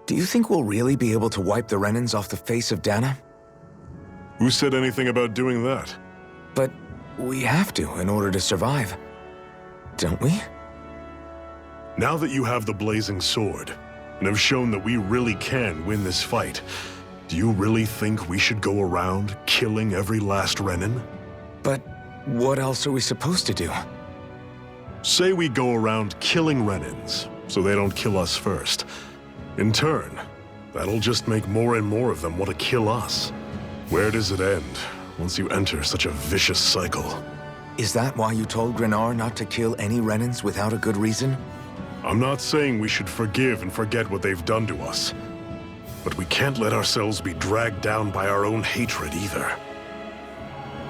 Do you think we'll really be able to wipe the Renans off the face of Dana? Who said anything about doing that? But we have to in order to survive. Don't we? Now that you have the Blazing Sword, and have shown that we really can win this fight, do you really think we should go around killing every last Renan? But what else are we supposed to do? Say we go around killing Renans, so they don't kill us first. In turn, that'll just make more and more of them want to kill us. Where does it end, once you enter such a vicious cycle? Is that why you told Grenar not to kill any Renans without a good reason? I'm not saying we should forgive and forget what they've done to us. But we can't let ourselves be dragged down by our own hatred either.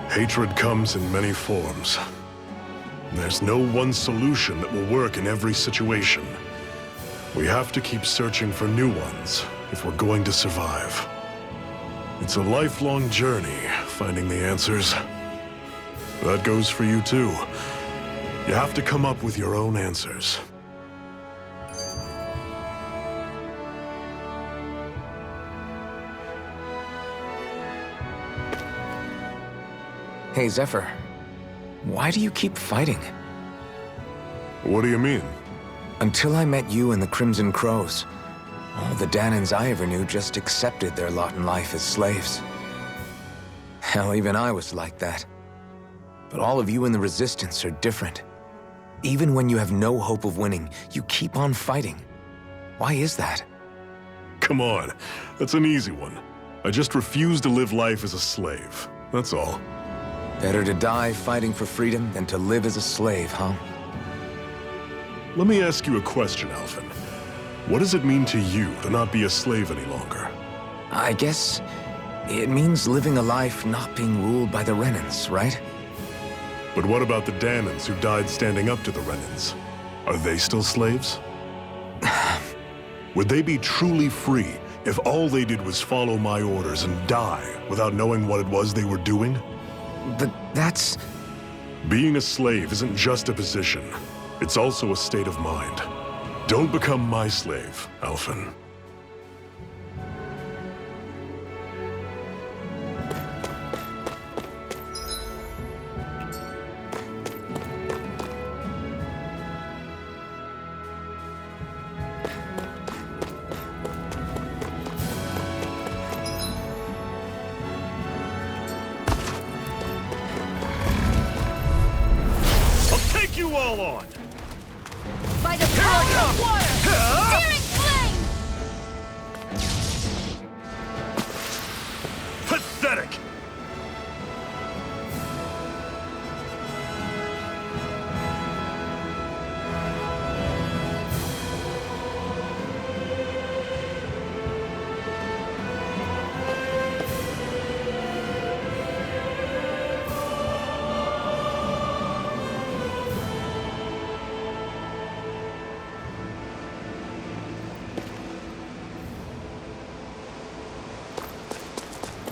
Hatred comes in many forms. There's no one solution that will work in every situation. We have to keep searching for new ones if we're going to survive. It's a lifelong journey, finding the answers. That goes for you too. You have to come up with your own answers. Hey, Zephyr. Why do you keep fighting? What do you mean? Until I met you and the Crimson Crows, all the Danans I ever knew just accepted their lot in life as slaves. Hell, even I was like that. But all of you in the Resistance are different. Even when you have no hope of winning, you keep on fighting. Why is that? Come on, that's an easy one. I just refuse to live life as a slave, that's all. Better to die fighting for freedom than to live as a slave, huh? Let me ask you a question, Alphen. What does it mean to you to not be a slave any longer? I guess it means living a life not being ruled by the Renans, right? But what about the Danans who died standing up to the Renans? Are they still slaves? Would they be truly free if all they did was follow my orders and die without knowing what it was they were doing? But that's... Being a slave isn't just a position. It's also a state of mind. Don't become my slave, Alphen. You all on! By the power of water! Searing flame! Pathetic!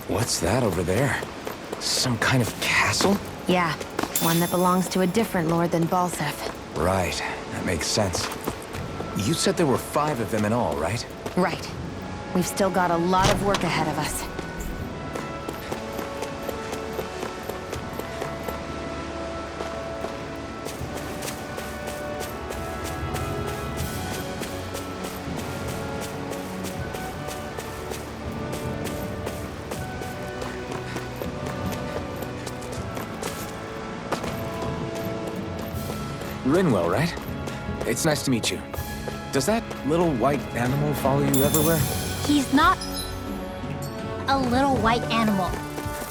What's that over there? Some kind of castle? Yeah, one that belongs to a different lord than Balseph. Right, that makes sense. You said there were 5 of them in all, right? Right. We've still got a lot of work ahead of us. Rinwell, right? It's nice to meet you. Does that little white animal follow you everywhere? He's not a little white animal.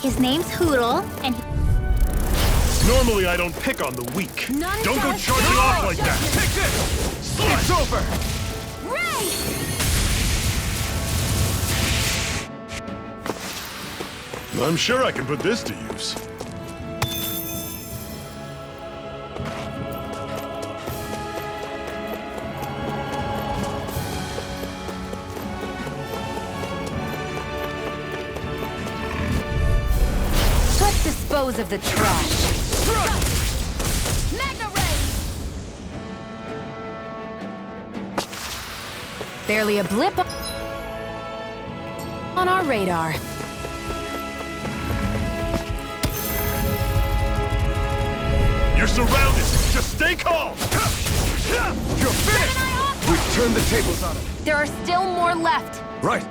His name's Hootle, and Normally I don't pick on the weak. None Don't go does charging not. off like that! Take this! It's over! Ray! I'm sure I can put this to use. Let's dispose of the trash. Mega Ray! Barely a blip. On our radar. You're surrounded! Just stay calm! You're finished! We've turned the tables on him. There are still more left. Right.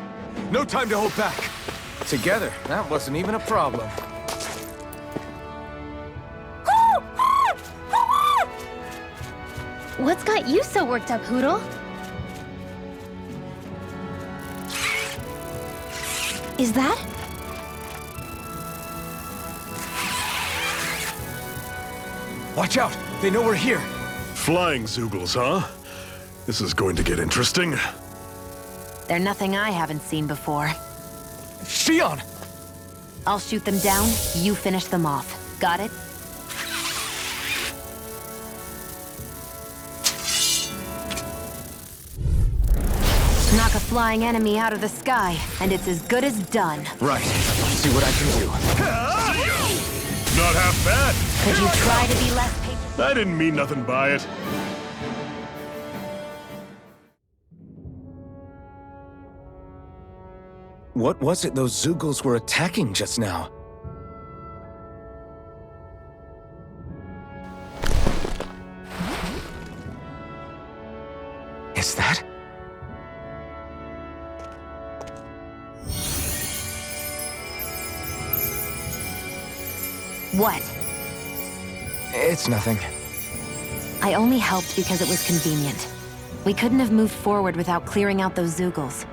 No time to hold back. Together, that wasn't even a problem. What's got you so worked up, Hootle? Is that? Watch out! They know we're here. Flying Zeugles, huh? This is going to get interesting. They're nothing I haven't seen before. Shion! I'll shoot them down, you finish them off. Got it? Knock a flying enemy out of the sky, and it's as good as done. Right. See what I can do. Not half bad. Could you try to be less patient? I didn't mean nothing by it. What was it those Zeugles were attacking just now? Is that? What? It's nothing. I only helped because it was convenient. We couldn't have moved forward without clearing out those Zeugles.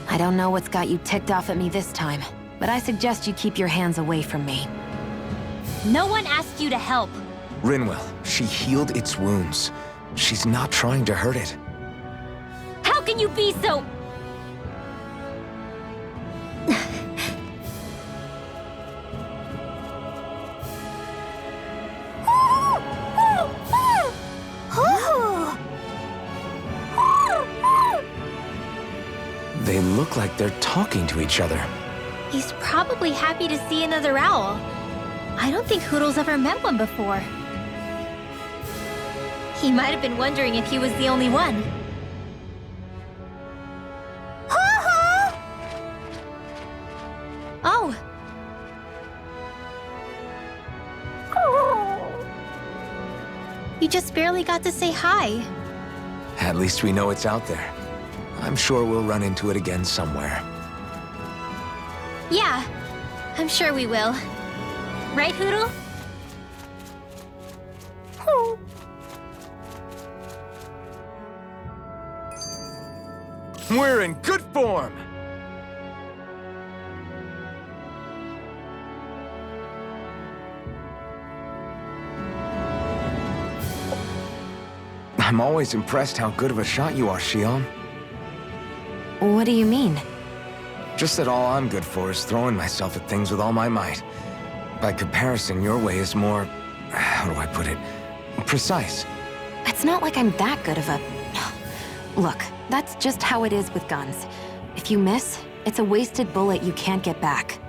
I don't know what's got you ticked off at me this time, but I suggest you keep your hands away from me. No one asked you to help. Rinwell, she healed its wounds. She's not trying to hurt it. How can you be so... They look like they're talking to each other. He's probably happy to see another owl. I don't think Hootle's ever met one before. He might have been wondering if he was the only one. Oh. You just barely got to say hi. At least we know it's out there. I'm sure we'll run into it again somewhere. Yeah, I'm sure we will. Right, Hootle? We're in good form! I'm always impressed how good of a shot you are, Shion. What do you mean? Just that all I'm good for is throwing myself at things with all my might. By comparison, your way is more... how do I put it? Precise. It's not like I'm that good of a... Look, that's just how it is with guns. If you miss, it's a wasted bullet you can't get back.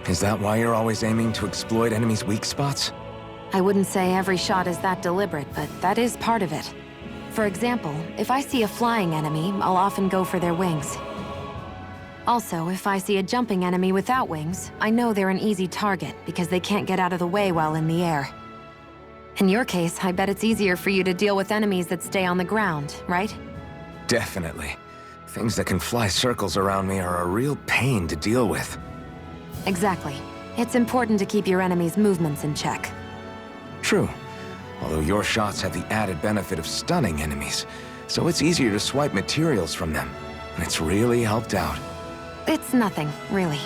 Is that why you're always aiming to exploit enemies' weak spots? I wouldn't say every shot is that deliberate, but that is part of it. For example, if I see a flying enemy, I'll often go for their wings. Also, if I see a jumping enemy without wings, I know they're an easy target because they can't get out of the way while in the air. In your case, I bet it's easier for you to deal with enemies that stay on the ground, right? Definitely. Things that can fly circles around me are a real pain to deal with. Exactly. It's important to keep your enemy's movements in check. True. Although your shots have the added benefit of stunning enemies, so it's easier to swipe materials from them. And it's really helped out. It's nothing, really.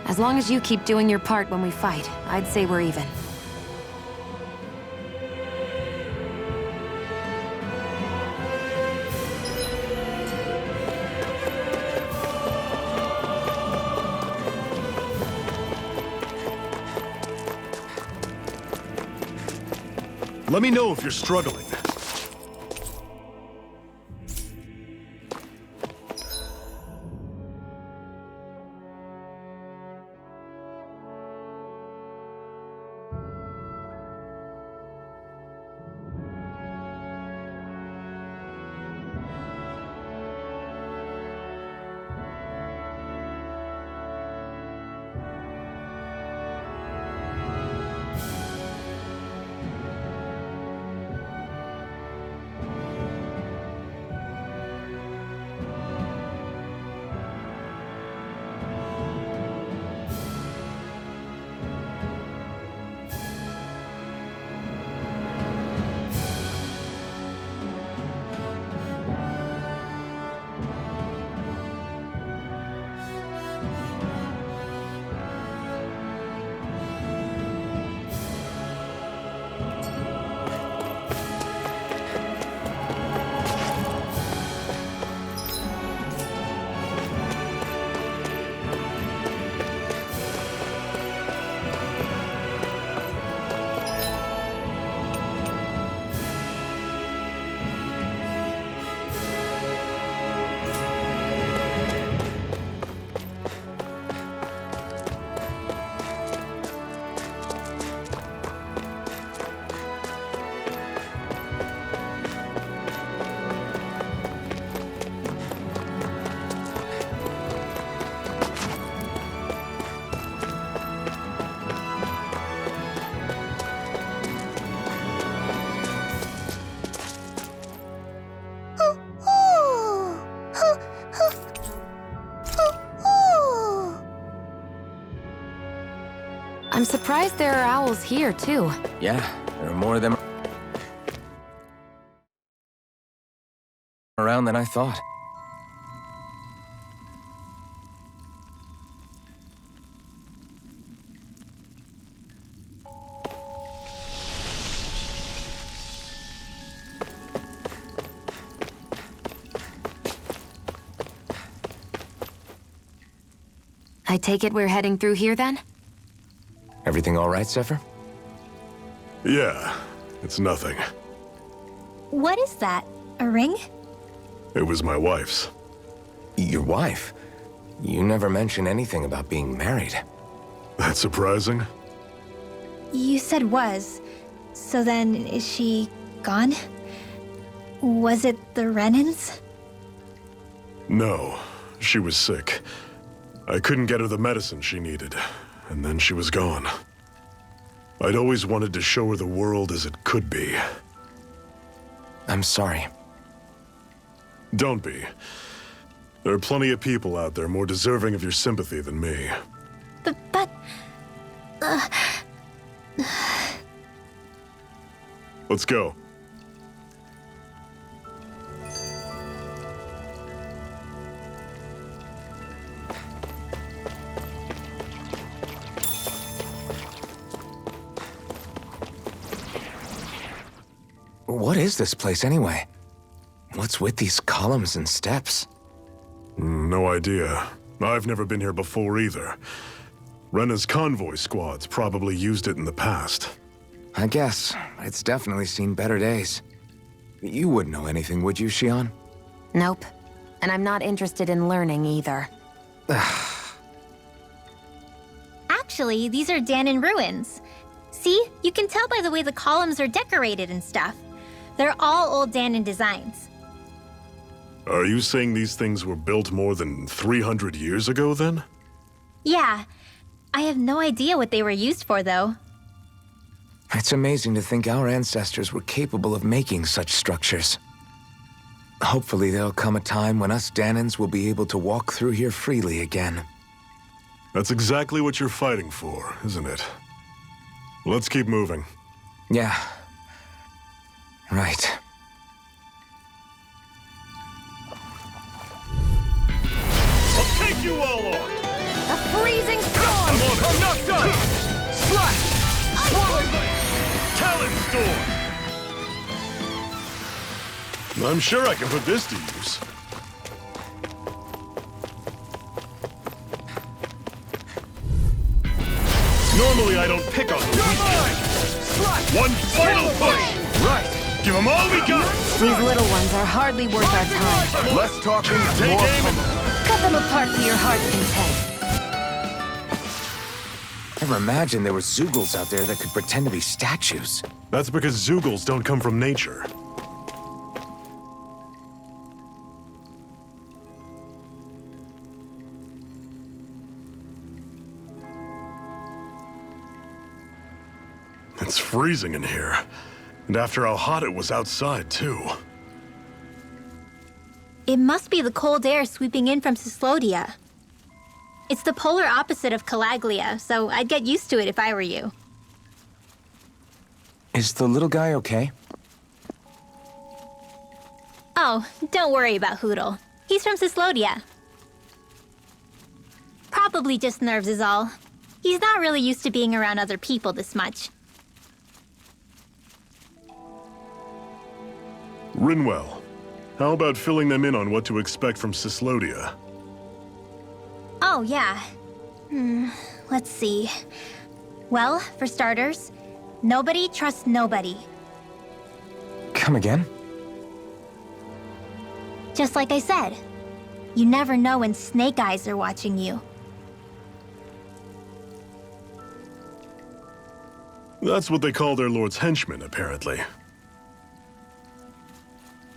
As long as you keep doing your part when we fight, I'd say we're even. Let me know if you're struggling. I'm surprised there are owls here, too. Yeah, there are more of them around than I thought. I take it we're heading through here, then? Everything all right, Zephyr? Yeah, it's nothing. What is that? A ring? It was my wife's. Your wife? You never mentioned anything about being married. That's surprising? You said was. So then, is she gone? Was it the Renans? No, she was sick. I couldn't get her the medicine she needed, and then she was gone. I'd always wanted to show her the world as it could be. I'm sorry. Don't be. There are plenty of people out there more deserving of your sympathy than me. But... Let's go. What is this place, anyway? What's with these columns and steps? No idea. I've never been here before either. Rena's convoy squads probably used it in the past. I guess. It's definitely seen better days. You wouldn't know anything, would you, Xion? Nope. And I'm not interested in learning either. Actually, these are Dahnan ruins. See? You can tell by the way the columns are decorated and stuff. They're all old Dahnan designs. Are you saying these things were built more than 300 years ago, then? Yeah. I have no idea what they were used for, though. It's amazing to think our ancestors were capable of making such structures. Hopefully there'll come a time when us Dahnans will be able to walk through here freely again. That's exactly what you're fighting for, isn't it? Let's keep moving. Yeah. Right. I'll take you all on! A freezing storm! I'm on it! I'm knocked up! Slash! Swallow Blade! Talon Storm! I'm sure I can put this to use. Normally I don't pick on them. One final push! Right! Give them all we got! These little ones are hardly worth our time. Less talking, Take more aim and... Cut them apart to your heart's content. Never imagined there were Zeugles out there that could pretend to be statues. That's because Zeugles don't come from nature. It's freezing in here. And after how hot it was outside, too. It must be the cold air sweeping in from Cyslodia. It's the polar opposite of Calaglia, so I'd get used to it if I were you. Is the little guy okay? Oh, don't worry about Hootle. He's from Cyslodia. Probably just nerves is all. He's not really used to being around other people this much. Rinwell, how about filling them in on what to expect from Cyslodia? Oh, yeah. Let's see. Well, for starters, nobody trusts nobody. Come again? Just like I said. You never know when Snake Eyes are watching you. That's what they call their lord's henchmen, apparently.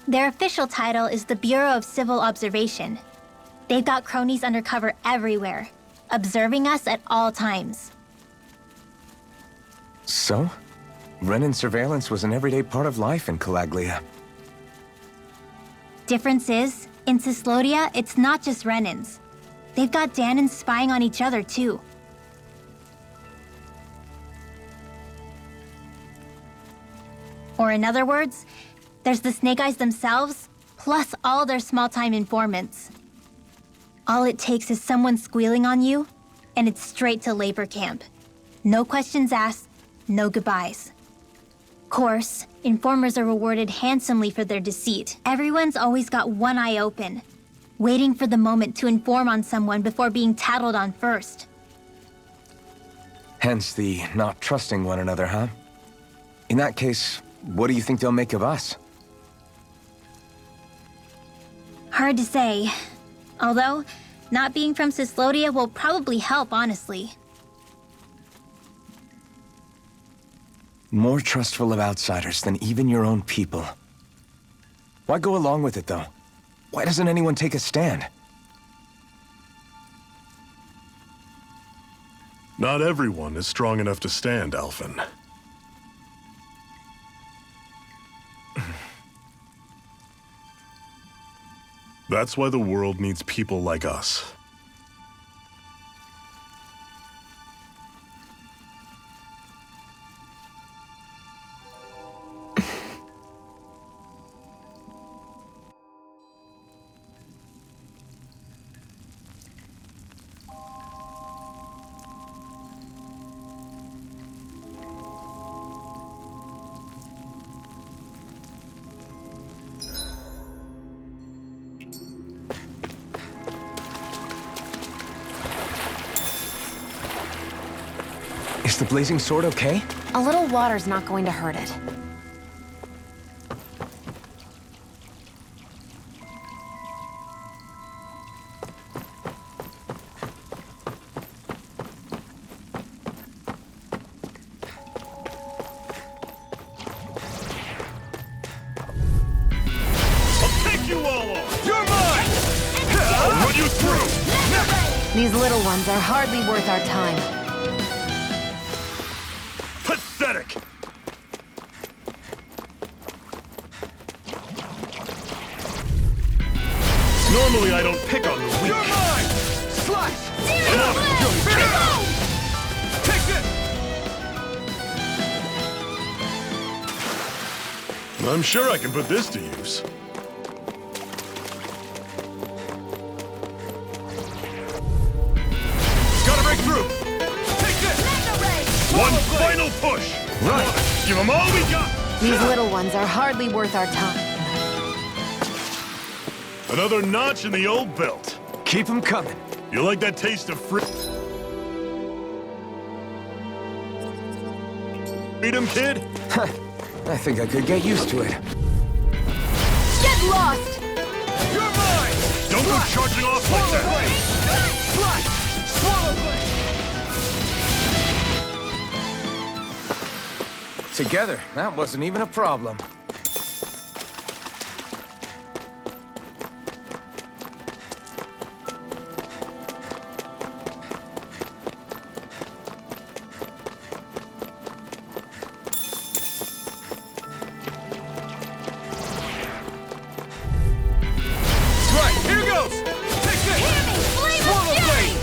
Their official title is the Bureau of Civil Observation. They've got cronies undercover everywhere, observing us at all times. So? Renan surveillance was an everyday part of life in Calaglia. Difference is, in Cyslodia, it's not just Renans. They've got Dahnans spying on each other, too. Or in other words, there's the Snake Eyes themselves, plus all their small-time informants. All it takes is someone squealing on you, and it's straight to labor camp. No questions asked, no goodbyes. Course, informers are rewarded handsomely for their deceit. Everyone's always got one eye open, waiting for the moment to inform on someone before being tattled on first. Hence the not trusting one another, huh? In that case, what do you think they'll make of us? Hard to say. Although, not being from Cyslodia will probably help, honestly. More trustful of outsiders than even your own people. Why go along with it, though? Why doesn't anyone take a stand? Not everyone is strong enough to stand, Alphen. That's why the world needs people like us. Is the blazing sword okay? A little water's not going to hurt it. Take you all on! You're mine! I'll run you through! These little ones are hardly worth our time. Pathetic! Normally I don't pick on the weak. You're mine! Slice! Take it! I'm sure I can put this to use. Gotta break through! Take this! One final push! Right! Give them all we got! These little ones are hardly worth our time. Another notch in the old belt. Keep them coming. You like that taste of freedom, kid? I think I could get used to it. Get lost! You're mine! Don't go charging off like that! Together, that wasn't even a problem. Right, here goes! Take this! Swallow blade!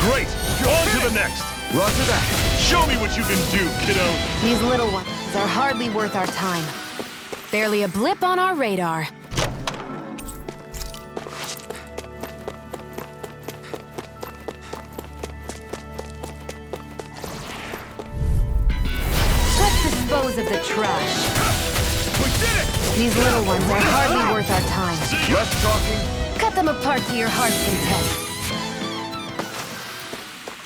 Great! On to the next! Roger that. Show me what you can do, kiddo! These little ones are hardly worth our time. Barely a blip on our radar. Let's dispose of the trash. We did it! These little ones are hardly worth our time. Less talking. Cut them apart to your heart's content.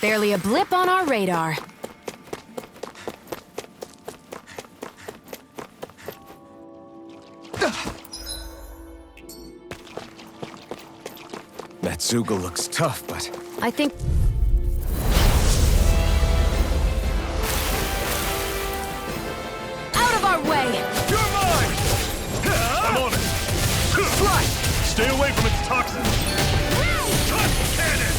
Barely a blip on our radar. That Zoogle looks tough, but I think... Out of our way! You're mine! I'm on it! Stay away from its toxins! Touch cannon!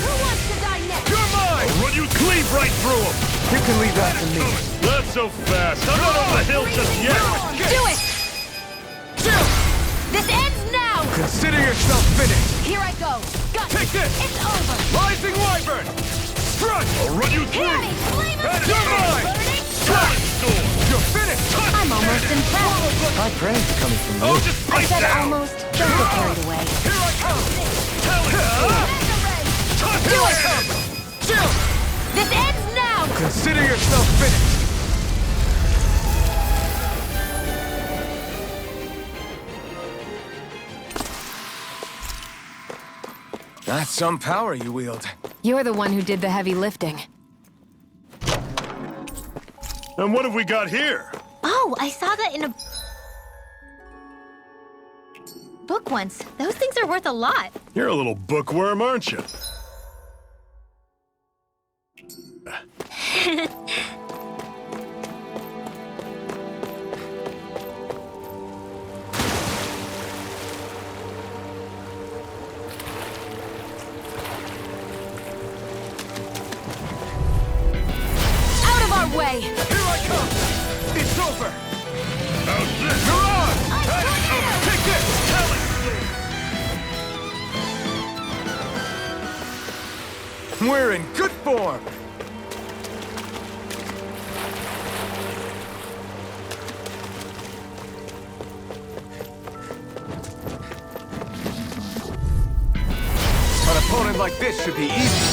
Who wants to die next? You're mine! I'll run you cleave right through them! you can leave that to me. Not so fast! I'm not over the hill just yet! Do it! This ends now! Consider yourself finished. Here I go. Got Take this! It's over. Rising Wyvern! Strike! I'll run you through! Hear me! Flame of You're fury! mine! Burning You're finished! I'm almost impressed. High praise coming from you. Oh, just I right said down! almost. Don't get carried away. Here I come! Here I come! Jill! This ends now! Consider yourself finished. That's some power you wield. You're the one who did the heavy lifting. And what have we got here? Oh, I saw that in a book once. Those things are worth a lot. You're a little bookworm, aren't you? Out of our way! Here I come! It's over! You're on! Take this! Tell it! We're in good form. An opponent like this should be easy.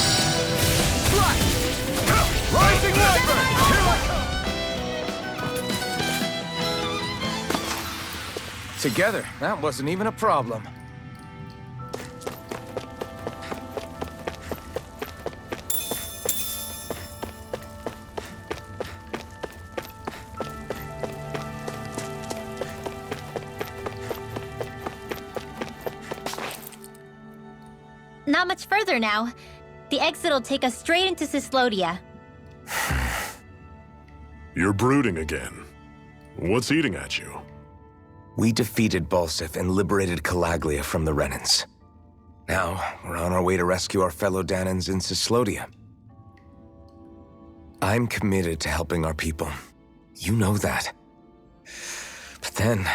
Rising Wyvern! Here I come! Together, that wasn't even a problem. Not much further now. The exit will take us straight into Cyslodia. You're brooding again. What's eating at you? We defeated Balsif and liberated Calaglia from the Renans. Now, we're on our way to rescue our fellow Danans in Cyslodia. I'm committed to helping our people. You know that. But then,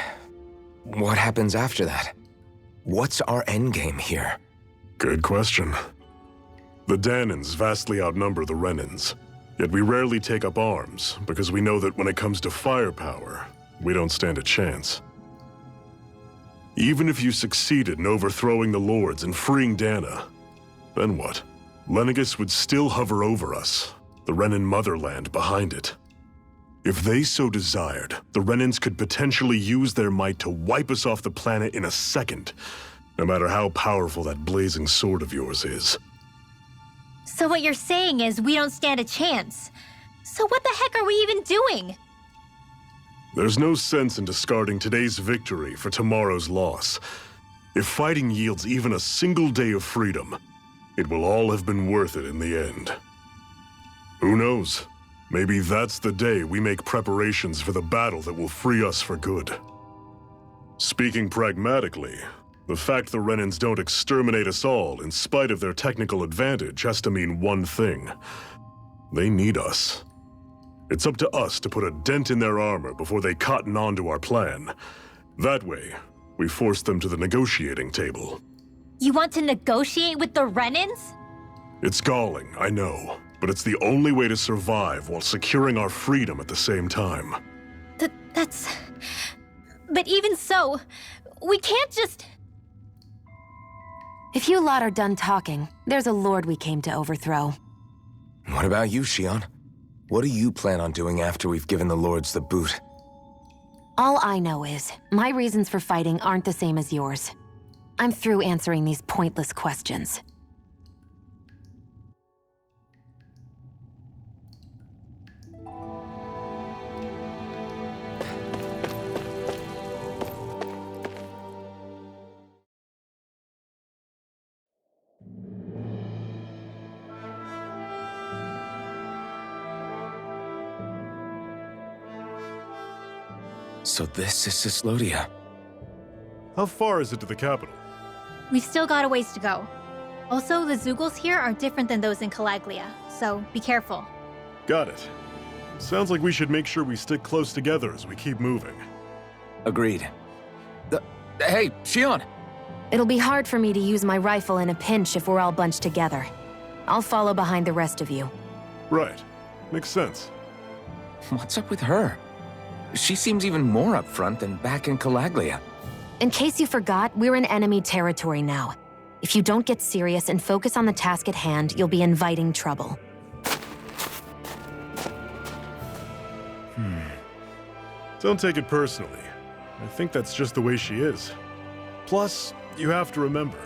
what happens after that? What's our endgame here? Good question. The Danans vastly outnumber the Renans, yet we rarely take up arms because we know that when it comes to firepower, we don't stand a chance. Even if you succeeded in overthrowing the Lords and freeing Dana, then what? Lenegis would still hover over us, the Renan motherland behind it. If they so desired, the Renans could potentially use their might to wipe us off the planet in a second, no matter how powerful that blazing sword of yours is. So what you're saying is we don't stand a chance. So what the heck are we even doing? There's no sense in discarding today's victory for tomorrow's loss. If fighting yields even a single day of freedom, it will all have been worth it in the end. Who knows? Maybe that's the day we make preparations for the battle that will free us for good. Speaking pragmatically, the fact the Renans don't exterminate us all in spite of their technical advantage has to mean one thing. They need us. It's up to us to put a dent in their armor before they cotton on to our plan. That way, we force them to the negotiating table. You want to negotiate with the Renans? It's galling, I know, but it's the only way to survive while securing our freedom at the same time. That's... But even so, we can't just... If you lot are done talking, there's a lord we came to overthrow. What about you, Shion? What do you plan on doing after we've given the Lords the boot? All I know is, my reasons for fighting aren't the same as yours. I'm through answering these pointless questions. So this is Cyslodia. How far is it to the capital? We've still got a ways to go. Also, the Zeugles here are different than those in Calaglia, so be careful. Got it. Sounds like we should make sure we stick close together as we keep moving. Agreed. Hey, Shion! It'll be hard for me to use my rifle in a pinch if we're all bunched together. I'll follow behind the rest of you. Right. Makes sense. What's up with her? She seems even more upfront than back in Calaglia. In case you forgot, we're in enemy territory now. If you don't get serious and focus on the task at hand, you'll be inviting trouble. Don't take it personally. I think that's just the way she is. Plus, you have to remember,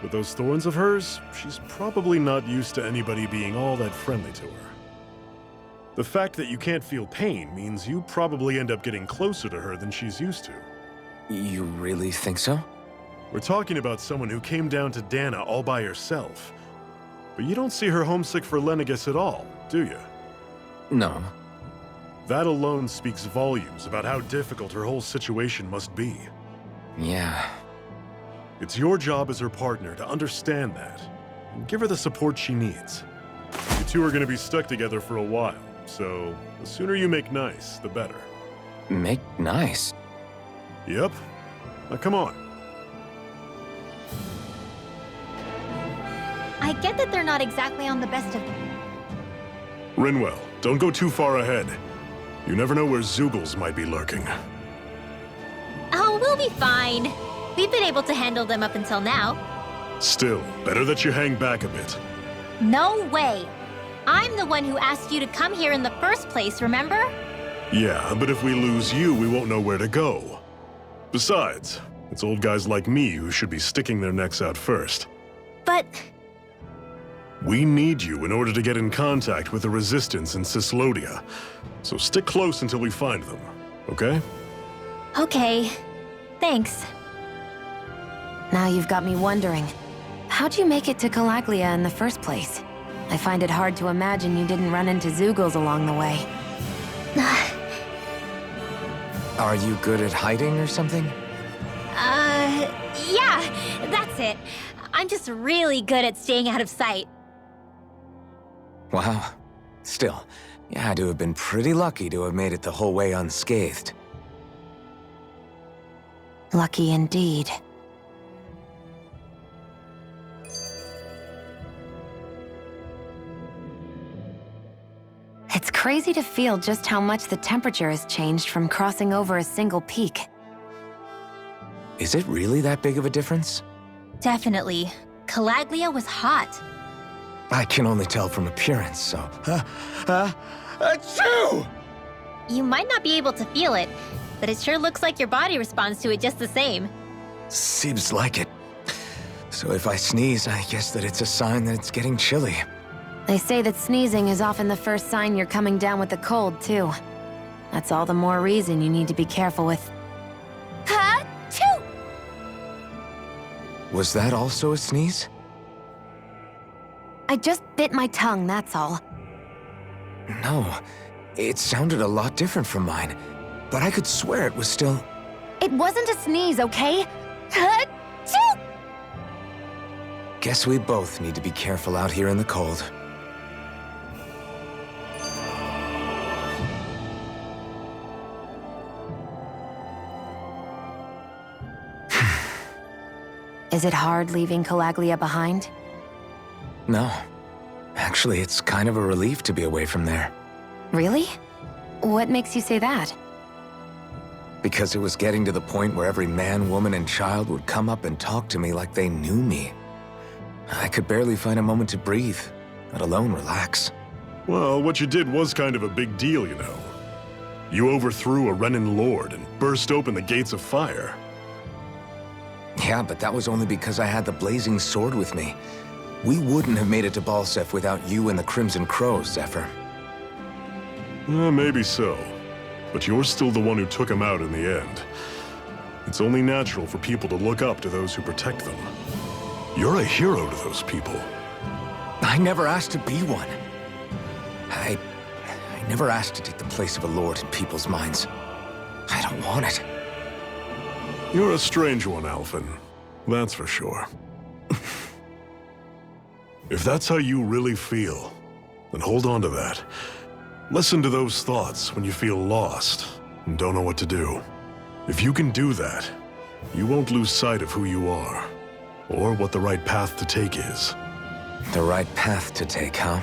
with those thorns of hers, she's probably not used to anybody being all that friendly to her. The fact that you can't feel pain means you probably end up getting closer to her than she's used to. You really think so? We're talking about someone who came down to Dana all by herself. But you don't see her homesick for Lenegis at all, do you? No. That alone speaks volumes about how difficult her whole situation must be. Yeah. It's your job as her partner to understand that, and give her the support she needs. You two are going to be stuck together for a while, so the sooner you make nice, the better. Make nice? Yep. Now come on. I get that they're not exactly on the best of... Rinwell, don't go too far ahead. You never know where Zeugles might be lurking. Oh, we'll be fine. We've been able to handle them up until now. Still, better that you hang back a bit. No way. I'm the one who asked you to come here in the first place, remember? Yeah, but if we lose you, we won't know where to go. Besides, it's old guys like me who should be sticking their necks out first. But... We need you in order to get in contact with the Resistance in Cyslodia. So stick close until we find them, okay? Okay. Thanks. Now you've got me wondering. How'd you make it to Calaglia in the first place? I find it hard to imagine you didn't run into Zeugles along the way. Are you good at hiding or something? Yeah, that's it. I'm just really good at staying out of sight. Wow. Still, you had to have been pretty lucky to have made it the whole way unscathed. Lucky indeed. It's crazy to feel just how much the temperature has changed from crossing over a single peak. Is it really that big of a difference? Definitely. Calaglia was hot. I can only tell from appearance, so... Achoo! You might not be able to feel it, but it sure looks like your body responds to it just the same. Seems like it. So if I sneeze, I guess that it's a sign that it's getting chilly. They say that sneezing is often the first sign you're coming down with the cold, too. That's all the more reason you need to be careful with... Ha-choo! Was that also a sneeze? I just bit my tongue, that's all. No, it sounded a lot different from mine, but I could swear it was still... It wasn't a sneeze, okay? Ha-choo! Guess we both need to be careful out here in the cold. Is it hard leaving Calaglia behind? No. Actually, it's kind of a relief to be away from there. Really? What makes you say that? Because it was getting to the point where every man, woman, and child would come up and talk to me like they knew me. I could barely find a moment to breathe, let alone relax. Well, what you did was kind of a big deal, you know. You overthrew a Renan lord and burst open the gates of fire. Yeah, but that was only because I had the blazing sword with me. We wouldn't have made it to Balseph without you and the Crimson Crows, Zephyr. Maybe so. But you're still the one who took him out in the end. It's only natural for people to look up to those who protect them. You're a hero to those people. I never asked to be one. I never asked to take the place of a lord in people's minds. I don't want it. You're a strange one, Alphen. That's for sure. If that's how you really feel, then hold on to that. Listen to those thoughts when you feel lost and don't know what to do. If you can do that, you won't lose sight of who you are, or what the right path to take is. The right path to take, huh?